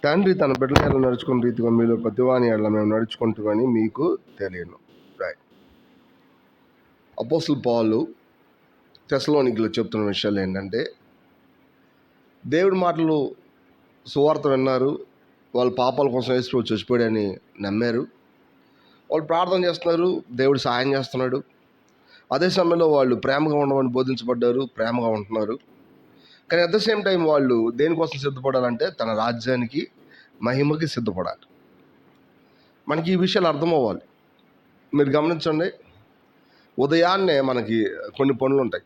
తండ్రి తన బిడ్డల ఎడల నడుచుకున్న రీతిగా మీలో ప్రతివాని ఎడల మేము నడుచుకుంటామని మీకు తెలియను. రైట్. అపోస్తలుడు పౌలు తెస్సలోనికీలో చెప్తున్న విషయాలు ఏంటంటే, దేవుడి మాటలు సువార్త విన్నారు, వాళ్ళ పాపాల కోసం యేసు చచ్చిపోయాడని నమ్మారు, వాళ్ళు ప్రార్థన చేస్తున్నారు, దేవుడు సహాయం చేస్తున్నాడు. అదే సమయంలో వాళ్ళు ప్రేమగా ఉండమని బోధించబడ్డారు, ప్రేమగా ఉంటున్నారు. కానీ అట్ ద సేమ్ టైం వాళ్ళు దేనికోసం సిద్ధపడాలంటే తన రాజ్యానికి, మహిమకి సిద్ధపడాలి. మనకి ఈ విషయాలు అర్థమవ్వాలి. మీరు గమనించండి, ఉదయాన్నే మనకి కొన్ని పనులు ఉంటాయి.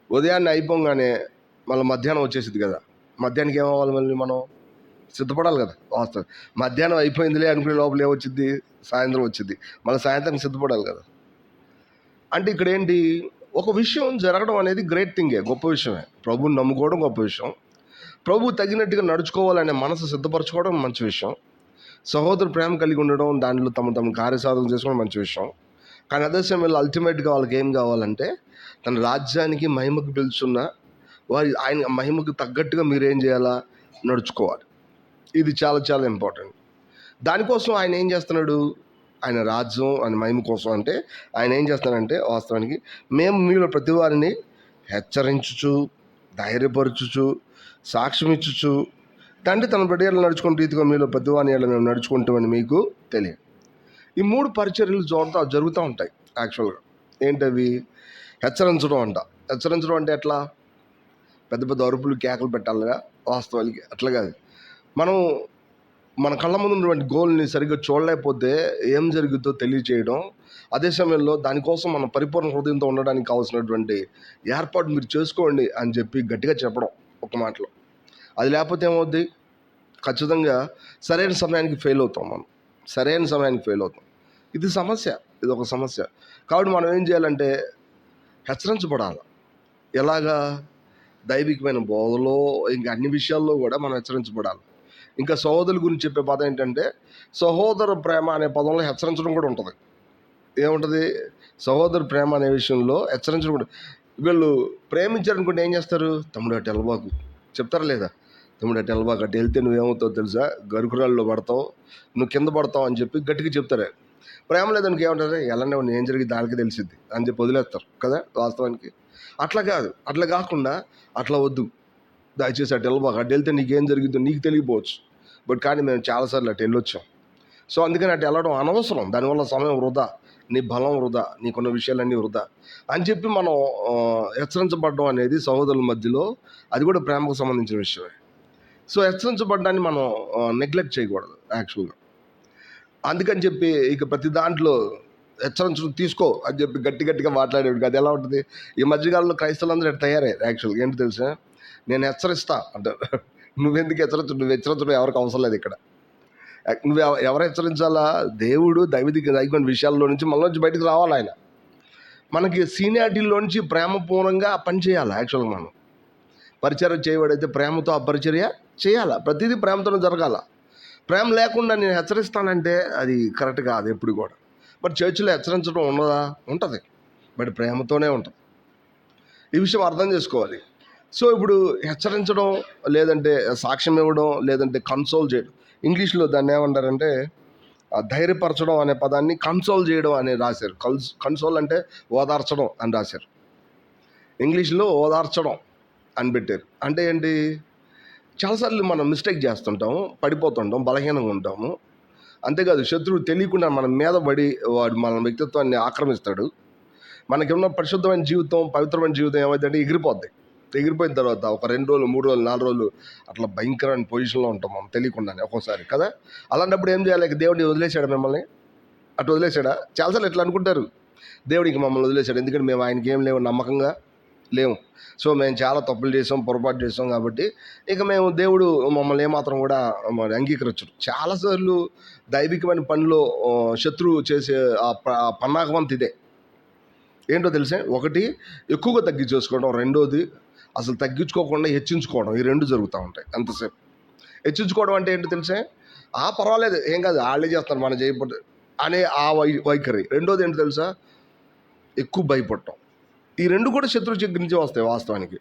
ఉదయాన్నే అయిపోగానే మళ్ళీ మధ్యాహ్నం వచ్చేసింది కదా, మధ్యాహ్నానికి ఏమవ్వాలి, మళ్ళీ మనం సిద్ధపడాలి కదా. వాస్తవం మధ్యాహ్నం అయిపోయిందిలే అనుకునే లోపల ఏమొచ్చింది, సాయంత్రం వచ్చింది, మళ్ళీ సాయంత్రం సిద్ధపడాలి కదా. అంటే ఇక్కడ ఏంటి, ఒక విషయం జరగడం అనేది గ్రేట్ థింగే, గొప్ప విషయమే. ప్రభువుని నమ్ముకోవడం గొప్ప విషయం, ప్రభు తగినట్టుగా నడుచుకోవాలనే మనసు సిద్ధపరచుకోవడం మంచి విషయం, సహోదరు ప్రేమ కలిగి ఉండడం, దాంట్లో తమ కార్యసాధన చేసుకోవడం మంచి విషయం. కానీ అదే సమయంలో అల్టిమేట్గా వాళ్ళకి ఏం కావాలంటే, తన రాజ్యానికి మహిమకు పిలుచున్న వారి ఆయన మహిమకు తగ్గట్టుగా మీరేం చేయాలా, నడుచుకోవాలి. ఇది చాలా చాలా ఇంపార్టెంట్. దానికోసం ఆయన ఏం చేస్తున్నాడు, ఆయన రాజ్యం ఆయన మహిమ కోసం అంటే ఆయన ఏం చేస్తున్నాడంటే, వాస్తవానికి మేము మీలో ప్రతి వారిని హెచ్చరించుచు, ధైర్యపరచుచు, సాక్ష్యం ఇచ్చుచు, తండ్రి తన బిడ్డలు నడుచుకున్న రీతిగా మీలో ప్రతి వారిని మేము నడుచుకుంటామని మీకు తెలియదు. ఈ 3 పరిచర్యలు జరుగుతూ ఉంటాయి. యాక్చువల్గా ఏంటవి, హెచ్చరించడం అంట. హెచ్చరించడం అంటే ఎట్లా, పెద్ద పెద్ద అరుపులు కేకలు పెట్టాలిగా, వాస్తవానికి అట్లా కాదు. మనం మన కళ్ళ ముందు ఉన్నటువంటి గోల్ని సరిగ్గా చూడలేకపోతే ఏం జరుగుతుందో తెలియచేయడం, అదే సమయంలో దానికోసం మనం పరిపూర్ణ హృదయంతో ఉండడానికి కావాల్సినటువంటి ఏర్పాటు మీరు చేసుకోండి అని చెప్పి గట్టిగా చెప్పడం ఒక మాటలో. అది లేకపోతే ఏమవుద్ది, ఖచ్చితంగా సరైన సమయానికి ఫెయిల్ అవుతాం. మనం సరైన సమయానికి ఫెయిల్ అవుతాం. ఇది సమస్య, ఇది ఒక సమస్య. కాబట్టి మనం ఏం చేయాలంటే హెచ్చరించబడాలి. ఎలాగా, దైవికమైన బోధలో, ఇంకా అన్ని విషయాల్లో కూడా మనం హెచ్చరించబడాలి. ఇంకా సహోదరుల గురించి చెప్పే పదం ఏంటంటే, సహోదర ప్రేమ అనే పదంలో హెచ్చరించడం కూడా ఉంటుంది. ఏముంటుంది, సహోదర ప్రేమ అనే విషయంలో హెచ్చరించడం కూడా. వీళ్ళు ప్రేమించారనుకుంటే ఏం చేస్తారు, తమ్ముడు అటు ఎలబాకు చెప్తారా లేదా, తమ్ముడు అటు ఎలబాకు, అటు వెళ్తే నువ్వేమవుతావు తెలుసా, గరుకురాల్లో పడతావు, నువ్వు కింద పడతావు అని చెప్పి గట్టిగా చెప్తారు. ప్రేమ లేదనుకో ఏమంటారు, ఎలానే ఏం జరిగి దానికి తెలిసిద్ది అని చెప్పి వదిలేస్తారు కదా. వాస్తవానికి అట్లా కాదు, అట్లా కాకుండా అట్లా వద్దు, దయచేసి అటు వెళ్ళబాక, అటు వెళ్తే నీకేం జరిగిందో నీకు తెలియపోవచ్చు, బట్ కానీ మేము చాలాసార్లు అటు వెళ్ళొచ్చాం. సో అందుకని అటు వెళ్ళడం అనవసరం, దానివల్ల సమయం వృధా, నీ బలం వృధా, నీకున్న విషయాలన్నీ వృధా అని చెప్పి మనం హెచ్చరించబడడం అనేది సహోదరుల మధ్యలో అది కూడా ప్రేమకు సంబంధించిన విషయమే. సో హెచ్చరించబడ్డాన్ని మనం నెగ్లెక్ట్ చేయకూడదు యాక్చువల్గా. అందుకని చెప్పి ఇక ప్రతి దాంట్లో హెచ్చరించడం తీసుకో అని చెప్పి గట్టిగా మాట్లాడేవాడు. అది ఎలా ఉంటుంది, ఈ మధ్యకాలంలో క్రైస్తవులందరూ ఇట్లా తయారయ్యారు. యాక్చువల్గా ఏంటి తెలుసా, నేను హెచ్చరిస్తా అంటారు. నువ్వెందుకు హెచ్చరించు, నువ్వు హెచ్చరించడం ఎవరికి అవసరం లేదు. ఇక్కడ నువ్వు ఎవరు హెచ్చరించాలా, దేవుడు దైవిక విషయాల్లో నుంచి మనలోంచి బయటకు రావాలి. ఆయన మనకి సీనియారిటీలో నుంచి ప్రేమపూర్వకంగా పని చేయాలి. యాక్చువల్గా మనం పరిచర్య చేయబడైతే ప్రేమతో ఆ పరిచర్య చేయాలా, ప్రతిదీ ప్రేమతోనే జరగాల. ప్రేమ లేకుండా నేను హెచ్చరిస్తానంటే అది కరెక్ట్ కాదు ఎప్పుడు కూడా. బట్ చర్చిలో హెచ్చరించడం ఉండదా, ఉంటుంది, బట్ ప్రేమతోనే ఉంటుంది. ఈ విషయం అర్థం చేసుకోవాలి. సో ఇప్పుడు హెచ్చరించడం, లేదంటే సాక్ష్యం ఇవ్వడం, లేదంటే కన్సోల్ చేయడం, ఇంగ్లీష్లో దాన్ని ఏమంటారంటే ధైర్యపరచడం అనే పదాన్ని కన్సోల్ చేయడం అని రాశారు. కన్సోల్ అంటే ఓదార్చడం అని రాశారు. ఇంగ్లీష్లో ఓదార్చడం అని పెట్టారు. అంటే ఏంటి, చాలాసార్లు మనం మిస్టేక్ చేస్తుంటాము, పడిపోతుంటాం, బలహీనంగా ఉంటాము. అంతేకాదు, శత్రువు తెలియకుండా మన మీద పడి వాడు మన వ్యక్తిత్వాన్ని ఆక్రమిస్తాడు. మనకి ఉన్న పరిశుద్ధమైన జీవితం, పవిత్రమైన జీవితం ఏమైందంటే ఎగిరిపోద్ది. ఎగిరిపోయిన తర్వాత ఒక 2 రోజులు, 3 రోజులు, 4 రోజులు అట్లా భయంకరమైన పొజిషన్లో ఉంటాం మనం తెలియకుండానే ఒక్కోసారి కదా. అలాంటప్పుడు ఏం చేయాలి, దేవుడిని వదిలేశాడా మిమ్మల్ని, అటు వదిలేశాడా? చాలాసార్లు ఎట్లా అనుకుంటారు, దేవుడికి మమ్మల్ని వదిలేశాడు, ఎందుకంటే మేము ఆయనకి ఏం లేవు, నమ్మకంగా లేవు, సో మేము చాలా తప్పులు చేసాం, పొరపాటు చేసాం, కాబట్టి ఇక మేము దేవుడు మమ్మల్ని ఏమాత్రం కూడా మరి అంగీకరించడు. చాలాసార్లు దైవికమైన పనిలో శత్రువు చేసే ఆ పన్నాగవంత ఇదే. ఏంటో తెలిసే, ఒకటి ఎక్కువగా తగ్గించేసుకోవడం, రెండోది అసలు తగ్గించుకోకుండా హెచ్చించుకోవడం. ఈ 2 జరుగుతూ ఉంటాయి ఎంతసేపు. హెచ్చించుకోవడం అంటే ఏంటో తెలిసే, పర్వాలేదు ఏం కాదు, వాళ్ళే చేస్తారు మనం చేయకపోతే అనే ఆ వైఖరి. రెండోది ఏంటో తెలుసా, ఎక్కువ భయపడటం. ఈ రెండు కూడా శత్రువు దగ్గర నుంచే వస్తాయి వాస్తవానికి.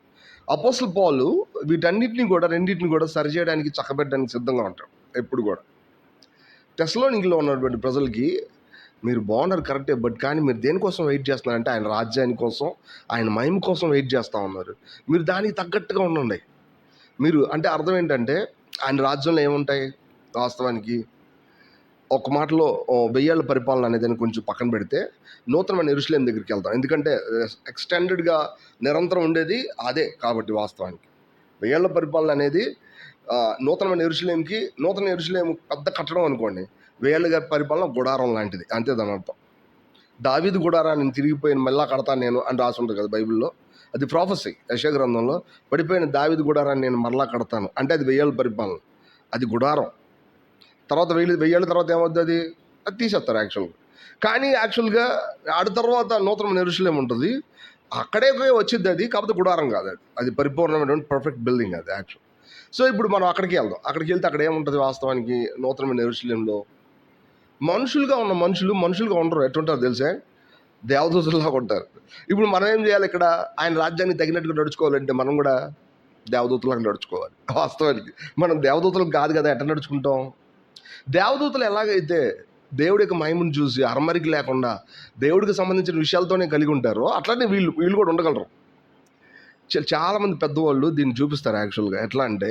అపోస్తలుడు పౌలు వీటన్నిటిని కూడా రెండింటిని కూడా సరిచేయడానికి చక్కబెట్టడానికి సిద్ధంగా ఉంటాడు ఎప్పుడు కూడా. తెస్సలోనికలో ఉన్నటువంటి ప్రజలకి మీరు బాగున్నారు కరెక్టే, బట్ కానీ మీరు దేనికోసం వెయిట్ చేస్తున్నారంటే ఆయన రాజ్యాని కోసం, ఆయన మహిమ కోసం వెయిట్ చేస్తూ ఉన్నారు. మీరు దానికి తగ్గట్టుగా ఉండండి. మీరు అంటే అర్థం ఏంటంటే ఆయన రాజ్యంలో ఏముంటాయి వాస్తవానికి ఒక మాటలో 1000 ఏళ్ల పరిపాలన అనేది కొంచెం పక్కన పెడితే నూతనమైన యెరూషలేము దగ్గరికి వెళ్తాం. ఎందుకంటే ఎక్స్టెండెడ్గా నిరంతరం ఉండేది అదే కాబట్టి వాస్తవానికి 1000 ఏళ్ల పరిపాలన అనేది నూతనమైన యెరూషలేముకి, నూతన యెరూషలేము పెద్ద కట్టడం అనుకోండి, 1000 ఏళ్ళ పరిపాలన గుడారం లాంటిది అంతే దాని అర్థం. దావీదు గుడారాన్ని తిరిగిపోయిన మళ్ళా కడతాను నేను అని రాసి ఉంటుంది కదా బైబిల్లో. అది ప్రాఫెసీ. యెషయా గ్రంథంలో పడిపోయిన దావీదు గుడారాన్ని నేను మరలా కడతాను అంటే అది 1000 ఏళ్ళ పరిపాలన, అది గుడారం. తర్వాత 1000 ఏళ్ళ తర్వాత ఏమవుతుంది, అది తీసేస్తారు యాక్చువల్గా. కానీ యాక్చువల్గా ఆడి తర్వాత నూతన యెరూషలేము ఉంటుంది, అక్కడే వచ్చింది అది, కాకపోతే గుడారం కాదు అది, అది పరిపూర్ణమైనటువంటి పర్ఫెక్ట్ బిల్డింగ్ అది యాక్చువల్. సో ఇప్పుడు మనం అక్కడికి వెళ్దాం. అక్కడికి వెళ్తే అక్కడ ఏముంటుంది వాస్తవానికి నూతనమైన యెరూషలేములో మనుషులుగా ఉన్న మనుషులుగా ఉండరు. ఎట్లుంటారు తెలిసే, దేవదూతల్లాగా ఉంటారు. ఇప్పుడు మనం ఏం చేయాలి, ఇక్కడ ఆయన రాజ్యానికి తగినట్టుగా నడుచుకోవాలంటే మనం కూడా దేవదూతలాగా నడుచుకోవాలి. వాస్తవానికి మనం దేవదూతలకు కాదు కదా, ఎట్లా నడుచుకుంటాం? దేవదూతలు ఎలాగైతే దేవుడి యొక్క మహిమను చూసి అరమరికి లేకుండా దేవుడికి సంబంధించిన విషయాలతోనే కలిగి ఉంటారో అట్లానే వీళ్ళు కూడా ఉండగలరు. చాలామంది పెద్దవాళ్ళు దీన్ని చూపిస్తారు యాక్చువల్గా. ఎట్లా అంటే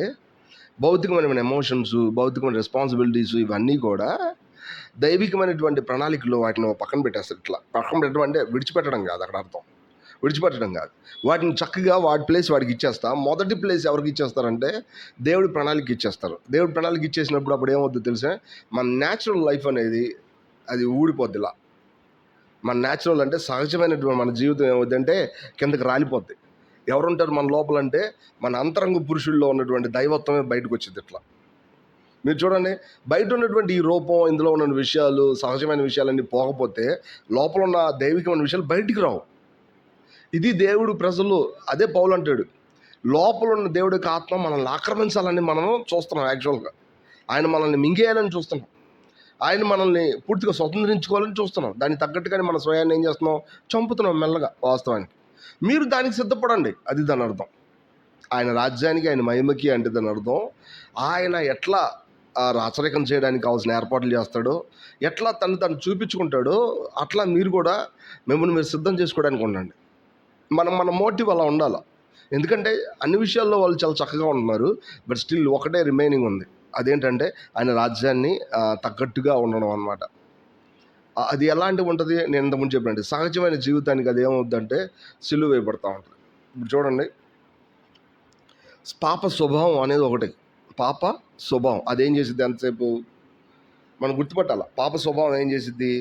భౌతికమైన ఎమోషన్స్, భౌతికమైన రెస్పాన్సిబిలిటీస్ ఇవన్నీ కూడా దైవికమైనటువంటి ప్రణాళికలో వాటిని పక్కన పెట్టేస్తారు. ఇట్లా పక్కన పెట్టడం అంటే విడిచిపెట్టడం కాదు, అక్కడ అర్థం విడిచిపెట్టడం కాదు. వాటిని చక్కగా వాటి ప్లేస్ వాడికి ఇచ్చేస్తా. మొదటి ప్లేస్ ఎవరికి ఇచ్చేస్తారంటే దేవుడి ప్రణాళిక ఇచ్చేస్తారు. దేవుడి ప్రణాళిక ఇచ్చేసినప్పుడు అప్పుడు ఏమవుతుందో తెలిసే, మన న్యాచురల్ లైఫ్ అనేది అది ఊడిపోద్ది. ఇలా మన న్యాచురల్ అంటే సహజమైనటువంటి మన జీవితం ఏమవుతుందంటే కిందకి రాలిపోద్ది. ఎవరుంటారు మన లోపల అంటే మన అంతరంగ పురుషుల్లో ఉన్నటువంటి దైవత్వమే బయటకు వచ్చింది. ఇట్లా మీరు చూడండి, బయట ఉన్నటువంటి ఈ రూపం, ఇందులో ఉన్న విషయాలు, సహజమైన విషయాలన్నీ పోకపోతే లోపల ఉన్న దైవికమైన విషయాలు బయటికి రావు. ఇది దేవుడు ప్రజలు, అదే పౌలు అంటాడు, లోపల ఉన్న దేవుడి యొక్క ఆత్మ మనల్ని ఆక్రమించాలని మనం చూస్తున్నాం. యాక్చువల్గా ఆయన మనల్ని మింగేయాలని చూస్తున్నాం, ఆయన మనల్ని పూర్తిగా స్వతంత్రించుకోవాలని చూస్తున్నాం. దానికి తగ్గట్టుగానే మన స్వయాన్ని ఏం చేస్తున్నాం, చంపుతున్నాం మెల్లగా. వాస్తవానికి మీరు దానికి సిద్ధపడండి, అది దాని అర్థం. ఆయన రాజ్యానికి, ఆయన మహిమకి అంటే దాని అర్థం ఆయన ఎట్లా రాచరికం చేయడానికి కావాల్సిన ఏర్పాట్లు చేస్తాడో, ఎట్లా తను చూపించుకుంటాడో అట్లా మీరు కూడా మిమ్మల్ని మీరు సిద్ధం చేసుకోవడానికి ఉండండి. మన మోటివ్ అలా ఉండాలి. ఎందుకంటే అన్ని విషయాల్లో వాళ్ళు చాలా చక్కగా ఉంటున్నారు, బట్ స్టిల్ ఒకటే రిమైనింగ్ ఉంది. అదేంటంటే ఆయన రాజ్యాన్ని తగ్గట్టుగా ఉండడం అన్నమాట. అది ఎలాంటివి ఉంటుంది, నేను ఇంతకుముందు చెప్పినట్టు సహజమైన జీవితానికి అది ఏమవుద్దంటే సిలువ వేయబడతా ఉంటుంది. ఇప్పుడు చూడండి, పాప స్వభావం అనేది ఒకటి. పాప స్వభావం అదేం చేసిద్ది, ఎంతసేపు మనం గుర్తుపట్టాలి. పాప స్వభావం ఏం చేసిద్ది,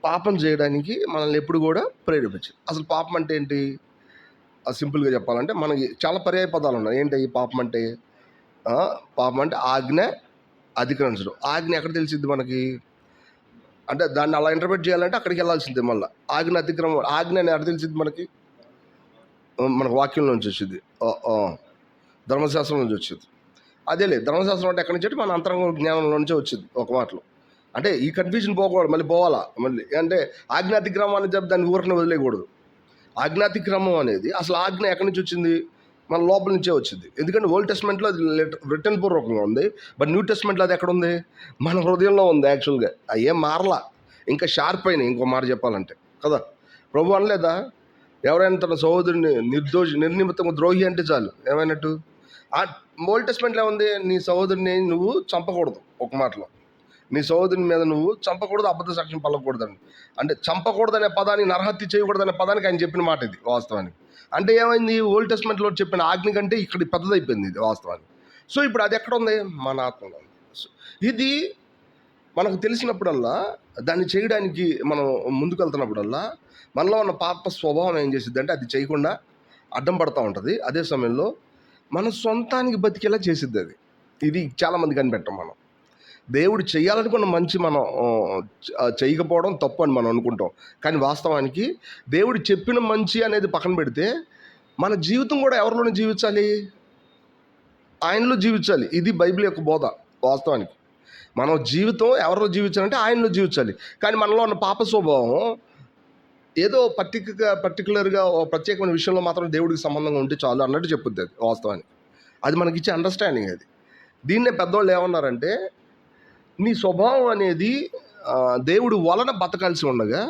పాపం చేయడానికి మనల్ని ఎప్పుడు కూడా ప్రేరేపించింది. అసలు పాపం అంటే ఏంటి, సింపుల్గా చెప్పాలంటే మనకి చాలా పర్యాయ పదాలు ఉన్నాయి. ఏంటి ఈ పాపం అంటే? పాపం అంటే ఆజ్ఞ అతిక్రమించడం. ఆజ్ఞ ఎక్కడ తెలిసిద్ది మనకి అంటే దాన్ని అలా ఇంటర్ప్రిట్ చేయాలంటే అక్కడికి వెళ్ళాల్సిందే. మళ్ళీ ఆజ్ఞ అతిక్రమం, ఆజ్ఞ అని ఎక్కడ తెలిసిద్ది మనకి వాక్యం నుంచి వచ్చింది, ధర్మశాస్త్రం నుంచి వచ్చింది. అదే లేదు, ధర్మశాస్త్రం అంటే ఎక్కడి నుంచి మన అంతరంగ జ్ఞానంలో నుంచే వచ్చింది ఒక మాటలో. అంటే ఈ కన్ఫ్యూజన్ పోకూడదు, మళ్ళీ పోవాలా మళ్ళీ. అంటే ఆజ్ఞాతిక్రమం అని చెప్పి దాన్ని ఊరికనే వదిలేయకూడదు. ఆజ్ఞాతిక్రమం అనేది అసలు ఆజ్ఞ ఎక్కడి నుంచి వచ్చింది, మన లోపల నుంచే వచ్చింది. ఎందుకంటే ఓల్డ్ టెస్ట్మెంట్లో అది రిటర్న్ పూర్వకంగా ఉంది, బట్ న్యూ టెస్ట్మెంట్లో అది ఎక్కడ ఉంది, మన హృదయంలో ఉంది. యాక్చువల్గా అవి ఏం మారలా, ఇంకా షార్ప్ అయినాయి. ఇంకో మాట చెప్పాలంటే కదా, ప్రభు అనలేదా, ఎవరైనా తన సహోదరుని నిర్నిమిత్తము ద్రోహి అంటే చాలు ఏమైనట్టు. ఆ ఓల్డ్ టెస్ట్మెంట్లో ఉంది, నీ సహోదరుని నువ్వు చంపకూడదు. ఒక మాటలో నీ సహోదరుని మీద నువ్వు చంపకూడదు, అబద్ధ సాక్ష్యం పలకూడదని. అంటే చంపకూడదనే పదాన్ని, నరహత్య చేయకూడదనే పదానికి ఆయన చెప్పిన మాట ఇది వాస్తవానికి. అంటే ఏమైంది, ఓల్డ్ టెస్ట్మెంట్లో చెప్పిన ఆజ్ఞ కంటే ఇక్కడ పెద్దదైపోయింది ఇది వాస్తవానికి. సో ఇప్పుడు అది ఎక్కడ ఉంది, మన ఆత్మలో ఉంది. ఇది మనకు తెలిసినప్పుడల్లా, దాన్ని చేయడానికి మనం ముందుకు వెళ్తున్నప్పుడల్లా మనలో ఉన్న పాప స్వభావం ఏం చేసిద్ది అంటే అది చేయకుండా అడ్డం పడుతూ ఉంటుంది. అదే సమయంలో మన సొంతానికి బతికేలా చేసిద్ది అది. ఇది చాలామంది కనిపెట్టాం. మనం దేవుడు చేయాలనుకున్న మంచి మనం చేయకపోవడం తప్పు అని మనం అనుకుంటాం. కానీ వాస్తవానికి దేవుడు చెప్పిన మంచి అనేది పక్కన పెడితే మన జీవితం కూడా ఎవరిలోనే జీవించాలి, ఆయనలో జీవించాలి. ఇది బైబిల్ యొక్క బోధ. వాస్తవానికి మనం జీవితం ఎవరిలో జీవించాలంటే ఆయనలో జీవించాలి. కానీ మనలో ఉన్న పాప స్వభావం ఏదో పర్టికులర్గా ఓ ప్రత్యేకమైన విషయంలో మాత్రం దేవుడికి సంబంధంగా ఉంటే చాలు అన్నట్టు చెప్పుద్ది అది వాస్తవానికి. అది మనకిచ్చే అండర్స్టాండింగ్ అది. దీన్నే పెద్దోళ్ళు ఏమన్నారంటే, నీ స్వభావం అనేది దేవుడి వలన బతకాల్సి ఉండగా,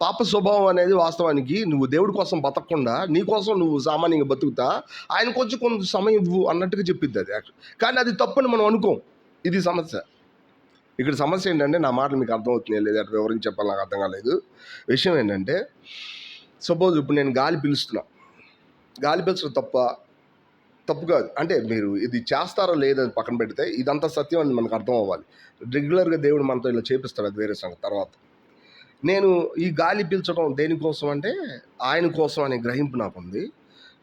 పాప స్వభావం అనేది వాస్తవానికి నువ్వు దేవుడి కోసం బతకకుండా నీ కోసం నువ్వు సామాన్యంగా బతుకుతా ఆయన కొంత సమయం ఇవ్వు అన్నట్టుగా చెప్పిద్ది అది యాక్చువల్. కానీ అది తప్పని మనం అనుకోం. ఇది సమస్య. ఇక్కడ సమస్య ఏంటంటే, నా మాటలు మీకు అర్థమవుతున్నాయి లేదు అటు వివరించి చెప్పాలి, నాకు అర్థం కాలేదు. విషయం ఏంటంటే, సపోజ్ ఇప్పుడు నేను గాలి పీలుస్తున్నా. గాలి పీల్చడం తప్పు కాదు. అంటే మీరు ఇది చేస్తారో లేదని పక్కన పెడితే ఇదంతా సత్యం అని మనకు అర్థం అవ్వాలి. రెగ్యులర్గా దేవుడు మనతో ఇలా చేపిస్తాడు, అది వేరే సంగతి. తర్వాత నేను ఈ గాలి పీల్చడం దేనికోసం అంటే ఆయన కోసం అనే గ్రహింపు నాకుంది.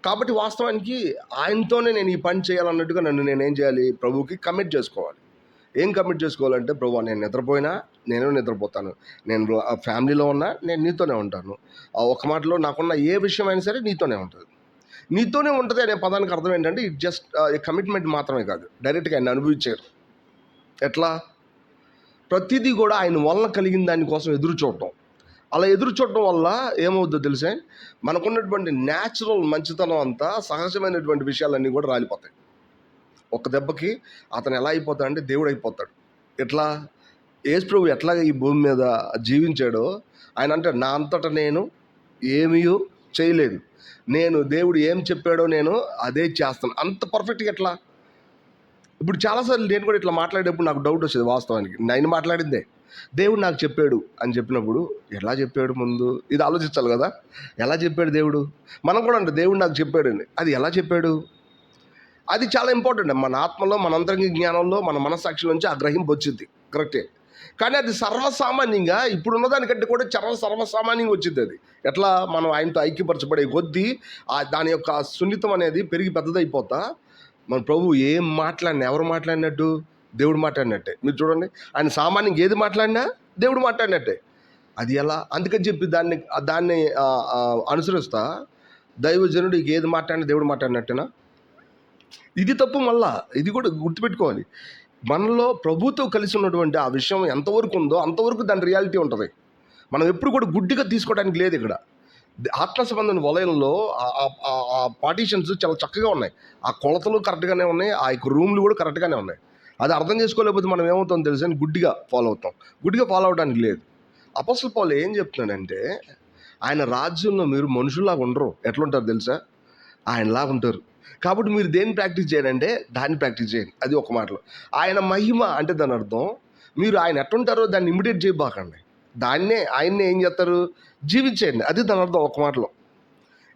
కాబట్టి వాస్తవానికి ఆయనతోనే నేను ఈ పని చేయాలన్నట్టుగా నన్ను నేనేం చేయాలి, ప్రభువుకి కమిట్ చేసుకోవాలి. ఏం కమిట్ చేసుకోవాలంటే, ప్రభువా నేను నిద్రపోయినా నేను నిద్రపోతాను, నేను ఫ్యామిలీలో ఉన్నా నేను నీతోనే ఉంటాను, ఒక మాటలో నాకున్న ఏ విషయమైనా సరే నీతోనే ఉంటుంది. నీతోనే ఉంటుంది అనే పదానికి అర్థం ఏంటంటే, ఇట్ జస్ట్ కమిట్మెంట్ మాత్రమే కాదు, డైరెక్ట్గా ఆయన అనుభవించారు. ఎట్లా? ప్రతిదీ కూడా ఆయన వలన కలిగిన దానికోసం ఎదురు చూడటం. అలా ఎదురు చూడటం వల్ల ఏమవుద్దో తెలిసే, మనకున్నటువంటి న్యాచురల్ మంచితనం అంతా, సహజమైనటువంటి విషయాలన్నీ కూడా రాలిపోతాయి. ఒక దెబ్బకి అతను ఎలా అయిపోతాడంటే దేవుడు అయిపోతాడు. ఎట్లా? యేసు ప్రభు ఎట్లాగ ఈ భూమి మీద జీవించాడో ఆయన అంటే, నా అంతటా నేను ఏమీ చేయలేదు, నేను దేవుడు ఏం చెప్పాడో నేను అదే చేస్తాను. అంత పర్ఫెక్ట్గా ఎట్లా? ఇప్పుడు చాలాసార్లు నేను కూడా ఇట్లా మాట్లాడేటప్పుడు నాకు డౌట్ వచ్చేది. వాస్తవానికి నేను మాట్లాడిందే దేవుడు నాకు చెప్పాడు అని చెప్పినప్పుడు, ఎలా చెప్పాడు ముందు ఇది ఆలోచించాలి కదా. ఎలా చెప్పాడు దేవుడు? మనం కూడా అంటే దేవుడు నాకు చెప్పాడండి, అది ఎలా చెప్పాడు? అది చాలా ఇంపార్టెంట్. మన ఆత్మలో, మన అంతరంగ జ్ఞానంలో, మన మనస్సాక్షిలోంచి ఆ గ్రహింపు వచ్చింది, కరెక్టే. కానీ అది సర్వసామాన్యంగా ఇప్పుడున్న దానికంటే కూడా సర్వసామాన్యంగా వచ్చింది. అది ఎట్లా? మనం ఆయనతో ఐక్యపరచబడే కొద్దీ దాని యొక్క సున్నితం అనేది పెరిగి పెద్దదైపోతా, మన ప్రభు ఏం మాట్లాడినా, ఎవరు మాట్లాడినట్టు? దేవుడు మాట్లాడినట్టే. మీరు చూడండి, ఆయన సామాన్యంగా ఏది మాట్లాడినా దేవుడు మాట్లాడినట్టే. అది ఎలా? అందుకని చెప్పి దాన్ని అనుసరిస్తా దైవజనుడు ఏది మాట్లాడినా దేవుడు మాట్లాడినట్టేనా? ఇది తప్పు. మళ్ళా ఇది కూడా గుర్తుపెట్టుకోవాలి. మనలో ప్రభుతో కలిసి ఉన్నటువంటి ఆ విషయం ఎంతవరకు ఉందో అంతవరకు దాని రియాలిటీ ఉంటుంది. మనం ఎప్పుడు కూడా గుడ్డిగా తీసుకోవడానికి లేదు. ఇక్కడ ఆత్మ సంబంధం వలయంలో ఆ పార్టీషన్స్ చాలా చక్కగా ఉన్నాయి, ఆ కొలతలు కరెక్ట్గానే ఉన్నాయి, ఆ యొక్క రూమ్లు కూడా కరెక్ట్గానే ఉన్నాయి. అది అర్థం చేసుకోలేకపోతే మనం ఏమవుతాం తెలుసా, గుడ్డిగా ఫాలో అవుతాం. గుడ్డిగా ఫాలో అవడానికి లేదు. అపోస్తలుడు పౌలు ఏం చెప్తున్నాడంటే, ఆయన రాజ్యంలో మీరు మనుషుల్లాగా ఉండరు. ఎట్లుంటారు తెలుసా? ఆయనలాగా ఉంటారు. కాబట్టి మీరు దేన్ని ప్రాక్టీస్ చేయాలంటే దాన్ని ప్రాక్టీస్ చేయండి. అది ఒక మాటలో. ఆయన మహిమ అంటే దాని అర్థం, మీరు ఆయన ఎట్లుంటారో దాన్ని ఇమిటేట్ చేయబాకండి, ఆయన్నే ఏం చేస్తారు, జీవించేయండి. అది దాని అర్థం ఒక మాటలో.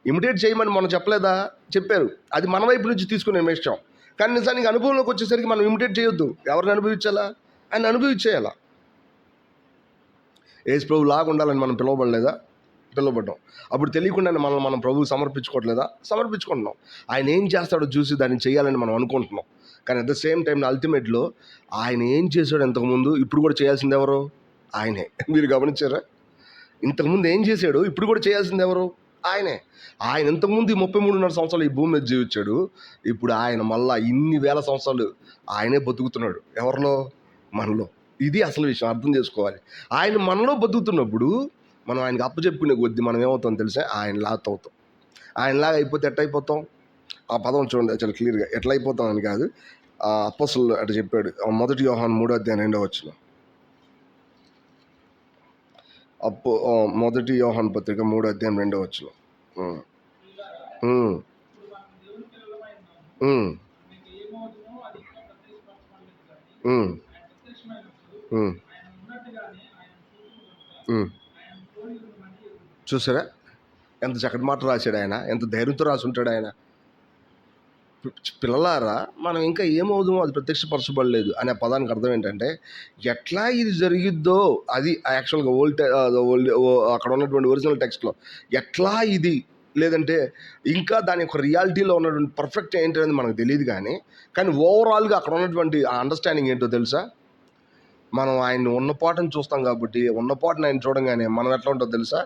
ఇమిటేట్ చేయమని మనం చెప్పలేదా? చెప్పారు. అది మన వైపు నుంచి తీసుకునే విషయం. కానీ నిజానికి అనుభవంలోకి వచ్చేసరికి మనం ఇమిటేట్ చేయొద్దు. ఎవరిని అనుభవించాలా? ఆయన అనుభవించేయాలా. యేసు ప్రభు లాగా ఉండాలని మనం పిలువబడ్డాం. అప్పుడు తెలియకుండానే మనం ప్రభువు సమర్పించుకోవట్లేదా? సమర్పించుకుంటున్నాం. ఆయన ఏం చేస్తాడో చూసి దాన్ని చేయాలని మనం అనుకుంటున్నాం. కానీ అట్ ద సేమ్ టైం అల్టిమేట్లో ఆయన ఏం చేశాడు ఇంతకుముందు, ఇప్పుడు కూడా చేయాల్సింది ఎవరు? ఆయనే. మీరు గమనించారా? ఇంతకుముందు ఏం చేశాడు, ఇప్పుడు కూడా చేయాల్సింది ఎవరు? ఆయనే. ఆయన ఇంతకుముందు ఈ 33.5 సంవత్సరాలు ఈ భూమి మీద జీవించాడు. ఇప్పుడు ఆయన మళ్ళా ఇన్ని వేల సంవత్సరాలు ఆయనే బతుకుతున్నాడు. ఎవరిలో? మనలో. ఇది అసలు విషయం, అర్థం చేసుకోవాలి. ఆయన మనలో బతుకుతున్నప్పుడు మనం ఆయనకి అప్పచెప్పుకునే కొద్దీ మనం ఏమవుతాం తెలుసా? ఆయనలాగా అవుతాం. ఆయనలాగా అయిపోతే ఎట్లయిపోతాం? ఆ పదం చూడండి చాలా క్లియర్గా. ఎట్లా అయిపోతాం అని కాదు, అపోస్తలుడు అట్లా చెప్పాడు. 1 యోహాను 3:2 1 యోహాను పత్రిక 3:2. చూసారా ఎంత చక్కటి మాట రాశాడు ఆయన, ఎంత ధైర్యంతో రాసి ఉంటాడు ఆయన. పిల్లలారా, మనం ఇంకా ఏమవుదామో అది ప్రత్యక్షపరచబడలేదు అనే పదానికి అర్థం ఏంటంటే, ఎట్లా ఇది జరిగిద్దో అది యాక్చువల్గా ఓల్డ్ అక్కడ ఉన్నటువంటి ఒరిజినల్ టెక్స్ట్లో ఎట్లా ఇది, లేదంటే ఇంకా దాని యొక్క రియాలిటీలో ఉన్నటువంటి పర్ఫెక్ట్ ఏంటనేది మనకు తెలియదు. కానీ ఓవరాల్గా అక్కడ ఉన్నటువంటి ఆ అండర్స్టాండింగ్ ఏంటో తెలుసా? మనం ఆయన్ని ఉన్నపాటును చూస్తాం కాబట్టి, ఉన్నపాటును ఆయన చూడంగానే మనం ఎట్లా ఉంటుందో తెలుసా?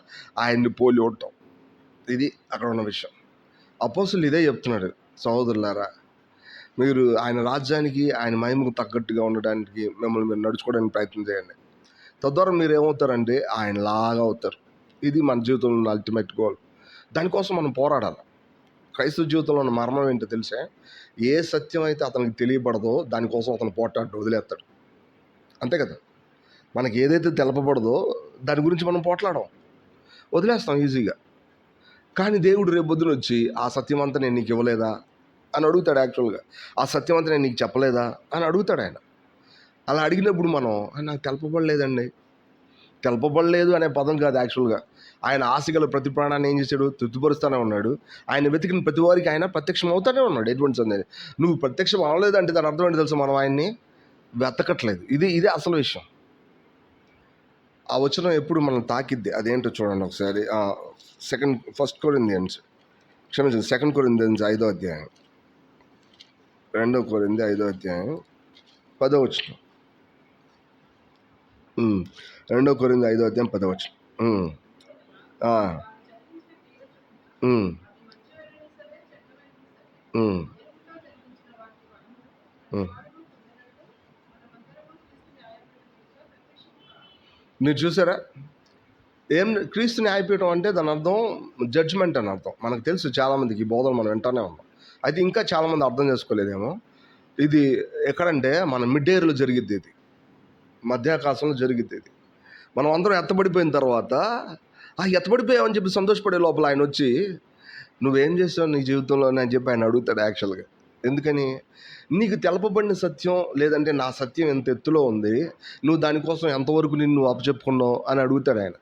ఆయన్ని పోలి ఉంటాం. ఇది అక్కడ ఉన్న విషయం. అపోస్తలుడు ఇదే చెప్తున్నాడు. సహోదరులారా, మీరు ఆయన రాజ్యానికి, ఆయన మహిమకు తగ్గట్టుగా ఉండడానికి మిమ్మల్ని మీరు నడుచుకోవడానికి ప్రయత్నం చేయండి. తద్వారా మీరు ఏమవుతారంటే ఆయనలాగా అవుతారు. ఇది మన జీవితంలో ఉన్న అల్టిమేట్ గోల్. దానికోసం మనం పోరాడాలి. క్రైస్తవ జీవితంలో ఉన్న మర్మం ఏంటో తెలిసే, ఏ సత్యం అయితే అతనికి తెలియబడదో దానికోసం అతను పోట్లాడు వదిలేస్తాడు. అంతే కదా. మనకి ఏదైతే తెలపబడదో దాని గురించి మనం పోట్లాడం వదిలేస్తాం ఈజీగా. కానీ దేవుడు రేపు పొద్దున వచ్చి ఆ సత్యం అంతా నేను నీకు ఇవ్వలేదా అని అడుగుతాడు. యాక్చువల్గా ఆ సత్యం అంతా నేను నీకు చెప్పలేదా అని అడుగుతాడు ఆయన. అలా అడిగినప్పుడు మనం నాకు తెలపబడలేదండి, తెలపబడలేదు అనే పదం కాదు యాక్చువల్గా. ఆయన ఆశగల ప్రతి ప్రాణాన్ని ఏం చేశాడు? తృప్తిపరుస్తూనే ఉన్నాడు. ఆయన వెతికిన ప్రతి వారికి ఆయన ప్రత్యక్షం అవుతానే ఉన్నాడు. ఎటువంటి సందేహం. నువ్వు ప్రత్యక్షం అవ్వలేదంటే దాని అర్థం ఏంటి తెలుసు? మనం ఆయన్ని వెతకట్లేదు. ఇదే అసలు విషయం. ఆ వచనం ఎప్పుడు మనం తాకిద్ది. అదేంటో చూడండి ఒకసారి. 2 కొరింథియన్స్ 5వ అధ్యాయం, 2 కొరింథీ 5వ అధ్యాయం 10వ వచనం. 2 కొరింథీ 5వ అధ్యాయం 10వ వచనం. మీరు చూసారా? క్రీస్తు న్యాయపీఠం అంటే దాని అర్థం జడ్జ్మెంట్ అని అర్థం. మనకు తెలుసు, చాలామందికి ఈ బోధలు మనం వింటానే ఉన్నాం. అయితే ఇంకా చాలామంది అర్థం చేసుకోలేదేమో. ఇది ఎక్కడంటే మన మిడ్ ఎయిర్లో జరిగిద్ది, ఇది మధ్యాకాశంలో జరిగిద్ది. ఇది మనం అందరం ఎత్తబడిపోయిన తర్వాత ఎత్తబడిపోయామని చెప్పి సంతోషపడే లోపల ఆయన వచ్చి నువ్వేం చేసావు నీ జీవితంలో అని చెప్పి ఆయన అడుగుతాడు యాక్చువల్గా. ఎందుకని? నీకు తెలపబడిన సత్యం లేదంటే నా సత్యం ఎంత ఎత్తులో ఉంది, నువ్వు దానికోసం ఎంతవరకు నిన్ను అప్పచెప్పుకున్నావు అని అడుగుతాడు ఆయన.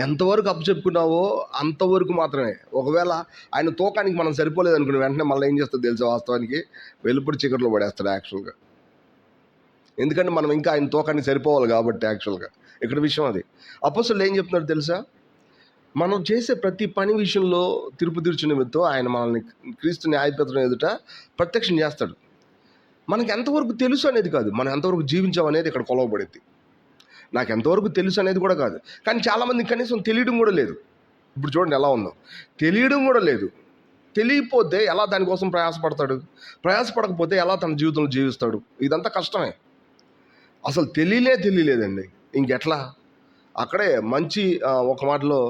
ఎంతవరకు అప్పచెప్పుకున్నావో అంతవరకు మాత్రమే. ఒకవేళ ఆయన తూకానికి మనం సరిపోలేదు అనుకుని వెంటనే మళ్ళీ ఏం చేస్తుంది తెలుసా? వాస్తవానికి వెలుపడి చీకట్లో పడేస్తాడు యాక్చువల్గా. ఎందుకంటే మనం ఇంకా ఆయన తూకానికి సరిపోవాలి కాబట్టి. యాక్చువల్గా ఇక్కడ విషయం అది. అపొస్తలులు ఏం చెప్తున్నాడు తెలుసా? మనం చేసే ప్రతి పని విషయంలో తీర్పు తీర్చు నిమిత్తం ఆయన మనల్ని క్రీస్తు న్యాయపీఠం ఎదుట ప్రత్యక్షం చేస్తాడు. మనకి ఎంతవరకు తెలుసు అనేది కాదు, మనం ఎంతవరకు జీవించాం అనేది ఇక్కడ కొలవబడింది. నాకు ఎంతవరకు తెలుసు అనేది కూడా కాదు. కానీ చాలామంది కనీసం తెలియడం కూడా లేదు. ఇప్పుడు చూడండి ఎలా ఉందో. తెలియడం కూడా లేదు. తెలియకపోతే ఎలా దానికోసం ప్రయాసపడతాడు? ప్రయాసపడకపోతే ఎలా తన జీవితంలో జీవిస్తాడు? ఇదంతా కష్టమే. అసలు తెలియలేదండి. ఇంకెట్లా? అక్కడే మంచి ఒక మాటలో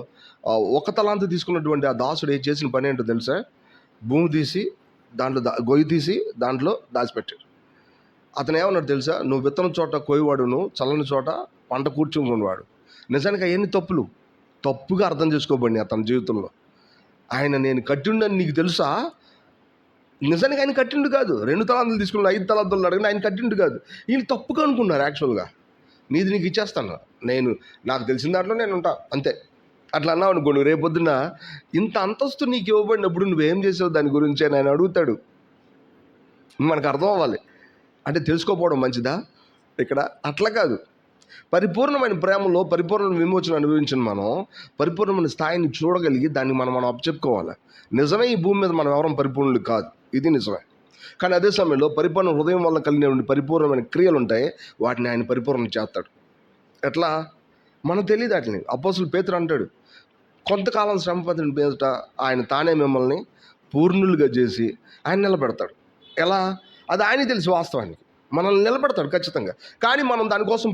ఒక తలాంతు తీసుకున్నటువంటి ఆ దాసుడు చేసిన పని ఏంటో తెలుసా? భూమి తీసి దాంట్లో గొయ్యి తీసి దాంట్లో దాచిపెట్టాడు. అతను ఏమన్నాడు తెలుసా? నువ్వు విత్తనం చోట కోయివాడును, చల్లని చోట పంట కూర్చుకునేవాడు. నిజానికి అవన్నీ తప్పుగా అర్థం చేసుకోబడి అతని జీవితంలో. ఆయన నేను కట్టిండని నీకు తెలుసా? నిజానికి ఆయన కట్టిండు కాదు. 2 తలాంతులు తీసుకున్న 5 తలాంతులు అడిగిన ఆయన కట్టిండు కాదు. వీళ్ళు తప్పుగా అనుకున్నారు యాక్చువల్గా. నీకు ఇచ్చేస్తాను, నాకు తెలిసిన దాంట్లో నేను ఉంటా అంతే అట్లా అన్నావు అనుకో. నువ్వు రేపొద్దున ఇంత అంతస్తు నీకు ఇవ్వబడినప్పుడు నువ్వేం చేసావు దాని గురించి అని ఆయన అడుగుతాడు. మనకు అర్థం అవ్వాలి. అంటే తెలుసుకోకపోవడం మంచిదా? ఇక్కడ అట్లా కాదు. పరిపూర్ణమైన ప్రేమలో పరిపూర్ణ విమోచన అనుభవించిన మనం పరిపూర్ణమైన స్థాయిని చూడగలిగి దాన్ని మనం అప్పచెప్పుకోవాలి. నిజమే, ఈ భూమి మీద మనం ఎవరం పరిపూర్ణులు కాదు, ఇది నిజమే. కానీ అదే సమయంలో పరిపూర్ణ హృదయం వల్ల కలిగిన పరిపూర్ణమైన క్రియలు ఉంటాయి, వాటిని ఆయన పరిపూర్ణం చేస్తాడు. ఎట్లా? మనకు తెలియదు వాటిని. అపోస్తలుడు పేతురు అంటాడు, కొంతకాలం శ్రమ పడిన పేదట ఆయన తానే మిమ్మల్ని పూర్ణులుగా చేసి ఆయన నిలబెడతాడు. ఎలా? అది ఆయనకి తెలిసి వాస్తవానికి మనల్ని నిలబెడతాడు ఖచ్చితంగా. కానీ మనం దానికోసం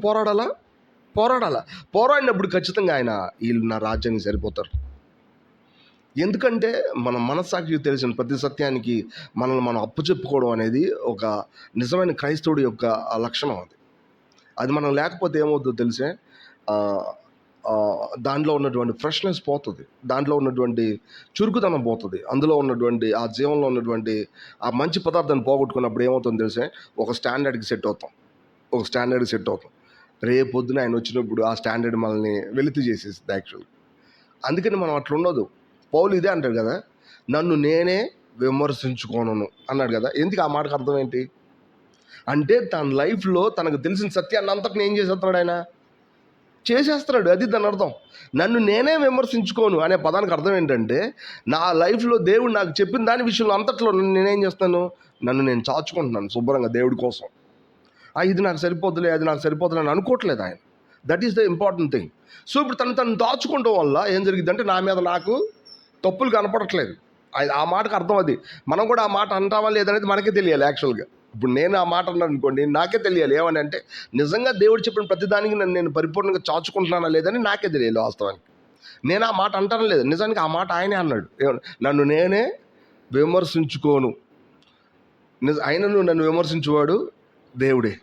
పోరాడినప్పుడు ఖచ్చితంగా ఆయన వీళ్ళు నా రాజ్యానికి సరిపోతారు. ఎందుకంటే మన మనస్సాక్షికి తెలిసిన ప్రతి సత్యానికి మనల్ని మనం అప్పచెప్పుకోవడం అనేది ఒక నిజమైన క్రైస్తవుడి యొక్క లక్షణం. అది మనం లేకపోతే ఏమవుతుందో తెలిసే, దాంట్లో ఉన్నటువంటి ఫ్రెష్నెస్ పోతుంది, దాంట్లో ఉన్నటువంటి చురుకుదనం పోతుంది, అందులో ఉన్నటువంటి ఆ జీవంలో ఉన్నటువంటి ఆ మంచి పదార్థాన్ని పోగొట్టుకున్నప్పుడు ఏమవుతుందో తెలిసే, ఒక స్టాండర్డ్కి సెట్ అవుతాం. రేపు పొద్దున ఆయన వచ్చినప్పుడు ఆ స్టాండర్డ్ మనల్ని వెలితి చేసేస్తుంది యాక్చువల్గా. అందుకని మనం అట్లా ఉండదు. పౌలు ఇదే అంటాడు కదా, నన్ను నేనే విమర్శించుకోను అన్నాడు కదా. ఎందుకు? ఆ మాటకు అర్థం ఏంటి అంటే తన లైఫ్లో తనకు తెలిసిన సత్యాన్ని అంతటిని ఏం చేసేస్తున్నాడు? ఆయన చేసేస్తున్నాడు. అది దాని అర్థం. నన్ను నేనే విమర్శించుకోను అనే పదానికి అర్థం ఏంటంటే, నా లైఫ్లో దేవుడు నాకు చెప్పిన దాని విషయంలో అంతట్లో నేనేం చేస్తాను? నన్ను నేను చాచుకుంటున్నాను శుభ్రంగా దేవుడి కోసం. ఇది నాకు సరిపోతులే, అది నాకు సరిపోతులే అని అనుకోవట్లేదు ఆయన. That is the important thing. So ఇప్పుడు తను దాచుకోవడం వల్ల ఏం జరిగిందంటే నా మీద నాకు తప్పులు కనపడట్లేదు. ఆ మాటకు అర్థం అది. మనం కూడా ఆ మాట అంటామా లేదనేది మనకే తెలియాలి యాక్చువల్గా. ఇప్పుడు నేను ఆ మాట అన్నాను అనుకోండి, నాకే తెలియాలి ఏమని అంటే నిజంగా దేవుడు చెప్పిన ప్రతిదానికి నేను పరిపూర్ణంగా చాచుకుంటున్నానా లేదని నాకే తెలియాలి వాస్తవానికి. నేను ఆ మాట అంటాను లేదు, నిజానికి ఆ మాట ఆయనే అన్నాడు. నన్ను నేనే విమర్శించుకోను, ఆయనను నన్ను విమర్శించువాడు దేవుడే.